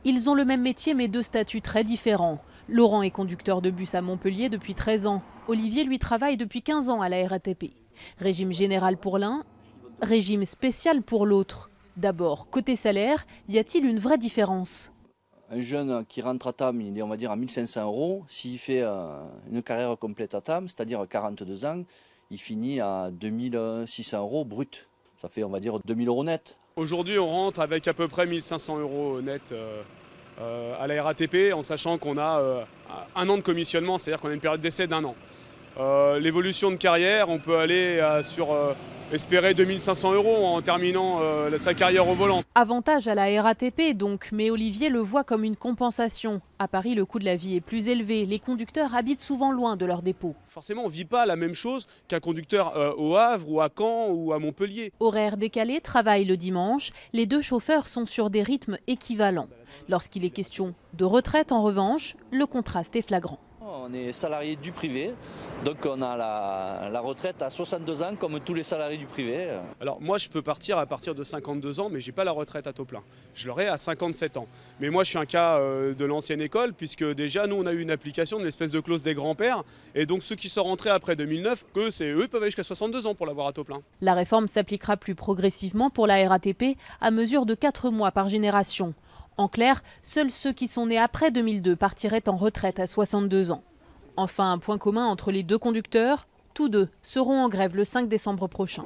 Ils ont le même métier mais deux statuts très différents. Laurent est conducteur de bus à Montpellier depuis 13 ans. Olivier lui travaille depuis 15 ans à la RATP. Régime général pour l'un, régime spécial pour l'autre. D'abord, côté salaire, y a-t-il une vraie différence? Un jeune qui rentre à TAM, il est on va dire à 1 500 €. S'il fait une carrière complète à TAM, c'est-à-dire 42 ans, il finit à 2 600 € brut. Ça fait on va dire 2 000 € net. Aujourd'hui, on rentre avec à peu près 1 500 € net à la RATP, en sachant qu'on a un an de commissionnement, c'est-à-dire qu'on a une période d'essai d'1 an. L'évolution de carrière, on peut aller sur espérer 2 500 € en terminant sa carrière au volant. Avantage à la RATP donc, mais Olivier le voit comme une compensation. À Paris, le coût de la vie est plus élevé. Les conducteurs habitent souvent loin de leur dépôt. Forcément, on ne vit pas la même chose qu'un conducteur au Havre ou à Caen ou à Montpellier. Horaire décalé, travail le dimanche. Les deux chauffeurs sont sur des rythmes équivalents. Lorsqu'il est question de retraite, en revanche, le contraste est flagrant. On est salarié du privé, donc on a la retraite à 62 ans comme tous les salariés du privé. Alors moi je peux partir à partir de 52 ans mais j'ai pas la retraite à taux plein. Je l'aurai à 57 ans. Mais moi je suis un cas de l'ancienne école puisque déjà nous on a eu une application de l'espèce de clause des grands-pères et donc ceux qui sont rentrés après 2009, eux peuvent aller jusqu'à 62 ans pour l'avoir à taux plein. La réforme s'appliquera plus progressivement pour la RATP à mesure de 4 mois par génération. En clair, seuls ceux qui sont nés après 2002 partiraient en retraite à 62 ans. Enfin, un point commun entre les deux conducteurs, tous deux seront en grève le 5 décembre prochain.